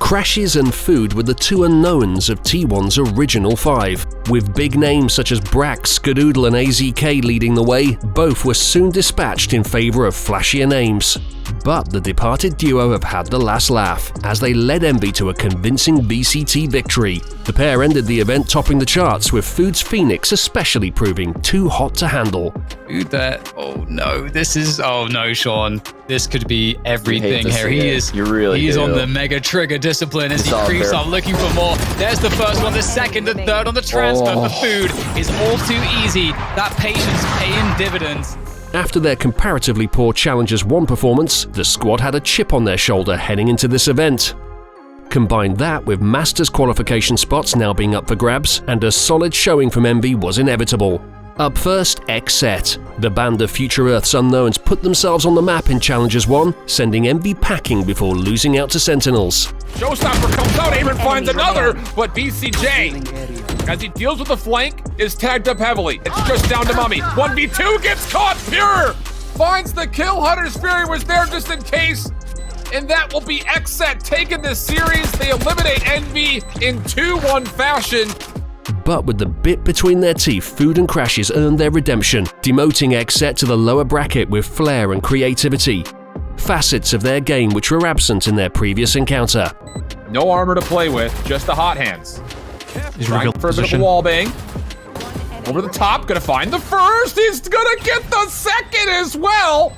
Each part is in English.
Crashies and Food were the two unknowns of T1's original 5. With big names such as Brax, Skadoodle and AZK leading the way, both were soon dispatched in favour of flashier names. But the departed duo have had the last laugh, as they led Envy to a convincing VCT victory. The pair ended the event topping the charts, with Food's Phoenix especially proving too hot to handle. Food there. Oh no, this is... Oh no, Sean. This could be everything here. He's on the mega trigger discipline as he creeps up looking for more. There's the first one, the second, the third on the transfer for Food is all too easy. That patience paying dividends. After their comparatively poor Challengers 1 performance, the squad had a chip on their shoulder heading into this event. Combine that with Masters qualification spots now being up for grabs, and a solid showing from Envy was inevitable. Up first, DEXERTO. The band of Future Earth's unknowns put themselves on the map in Challengers 1, sending Envy packing before losing out to Sentinels. Showstopper comes out, Aaron finds another, but BCJ, as he deals with the flank, is tagged up heavily. It's just down to Mummy. 1v2 gets caught, Pure! Finds the kill, Hunter's Fury was there just in case, and that will be DEXERTO taking this series. They eliminate Envy in 2-1 fashion. But with the bit between their teeth, Food and Crashies earned their redemption, demoting DEXERTO to the lower bracket with flair and creativity. Facets of their game which were absent in their previous encounter. No armor to play with, just the hot hands. He's trying for a bit of a wall bang. Over the top, gonna find the first, he's gonna get the second as well!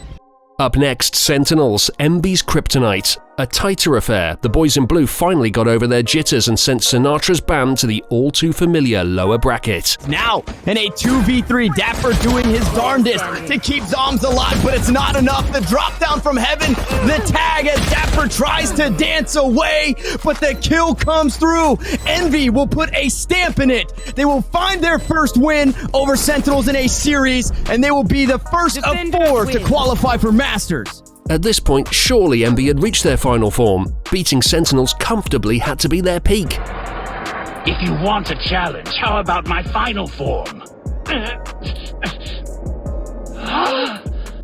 Up next, Sentinels, Envy's kryptonite. A tighter affair, the boys in blue finally got over their jitters and sent Sinatra's band to the all-too-familiar lower bracket. Now, in a 2v3, Dapper doing his darndest to keep Zoms alive, but it's not enough. The drop down from heaven, the tag as Dapper tries to dance away, but the kill comes through. Envy will put a stamp in it. They will find their first win over Sentinels in a series, and they will be the first of 4 to qualify for Masters. At this point, surely Envy had reached their final form. Beating Sentinels comfortably had to be their peak. If you want a challenge, how about my final form?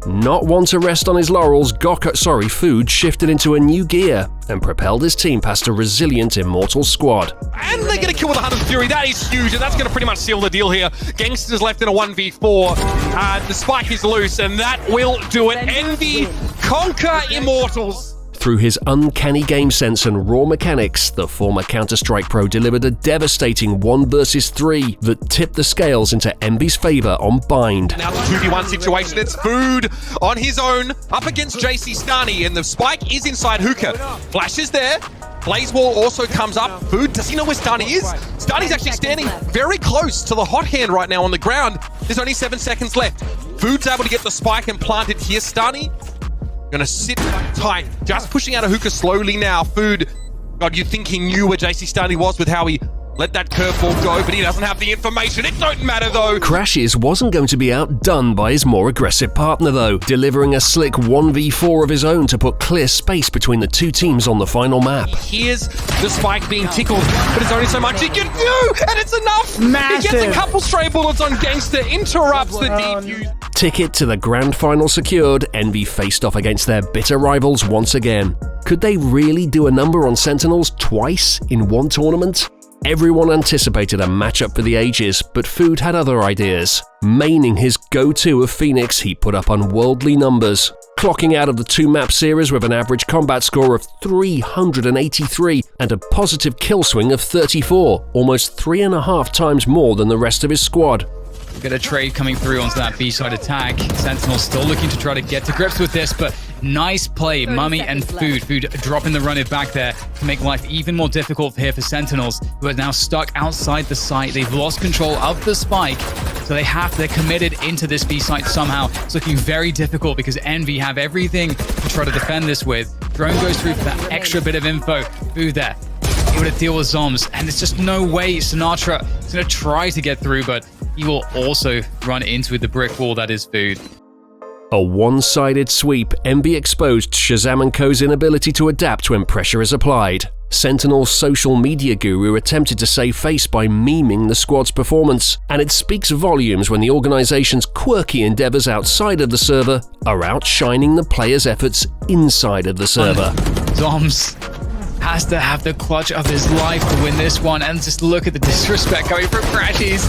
Not one to rest on his laurels, Food shifted into a new gear and propelled his team past a resilient Immortal squad. And they get a kill with a Hunter's Fury. That is huge, and that's going to pretty much seal the deal here. Gangsters left in a 1v4. The spike is loose, and that will do it. Envy conquer Immortals. Through his uncanny game sense and raw mechanics, the former Counter-Strike pro delivered a devastating 1 versus 3 that tipped the scales into Envy's favor on Bind. Now it's a 2v1 situation. It's Food on his own up against JC Stani, and the spike is inside Hookah. Flash is there. Blaze Wall also comes up. Food, does he know where Stani is? Stani's actually standing very close to the hot hand right now on the ground. There's only 7 seconds left. Food's able to get the spike and plant it here. Stani gonna sit tight, just pushing out a Hookah slowly now. Food, God, you'd think he knew where JC Stani was with how he let that curveball go, but he doesn't have the information. It don't matter though. Crashies wasn't going to be outdone by his more aggressive partner though, delivering a slick 1v4 of his own to put clear space between the two teams on the final map. Here's the spike being tickled, but there's only so much he can do, and it's enough! Massive. He gets a couple stray bullets on Gangster, interrupts the defuse. Ticket to the grand final secured, Envy faced off against their bitter rivals once again. Could they really do a number on Sentinels twice in one tournament? Everyone anticipated a matchup for the ages, but Food had other ideas. Maining his go-to of Phoenix, he put up unworldly numbers, clocking out of the 2-map series with an average combat score of 383 and a positive kill swing of 34, almost 3.5 times more than the rest of his squad. Got a trade coming through onto that B-side attack. Sentinels still looking to try to get to grips with this, but nice play, Mummy and Food. Food dropping the run-it back there to make life even more difficult here for Sentinels, who are now stuck outside the site. They've lost control of the spike, so they're committed into this B-site somehow. It's looking very difficult because Envy have everything to try to defend this with. Drone goes through for that extra bit of info. Food there, able to deal with Zoms, and there's just no way Sinatra is going to try to get through, but he will also run into the brick wall that is Food. A one-sided sweep, Envy exposed Shazam & Co.'s inability to adapt when pressure is applied. Sentinel's social media guru attempted to save face by memeing the squad's performance, and it speaks volumes when the organization's quirky endeavors outside of the server are outshining the players' efforts inside of the server. Zoms has to have the clutch of his life to win this one. And just look at the disrespect coming from crashies.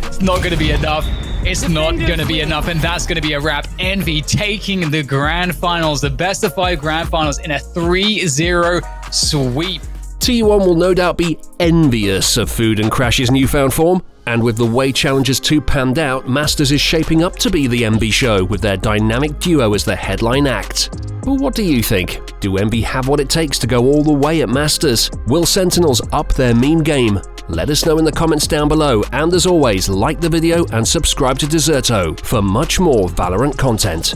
It's not going to be enough. It's not going to be enough, and that's going to be a wrap. Envy taking the grand finals, the best of 5 grand finals in a 3-0 sweep. T1 will no doubt be envious of Food and Crash's newfound form, and with the way Challengers 2 panned out, Masters is shaping up to be the Envy show with their dynamic duo as the headline act. But what do you think? Do Envy have what it takes to go all the way at Masters? Will Sentinels up their meme game? Let us know in the comments down below, and as always, like the video and subscribe to DEXERTO for much more Valorant content.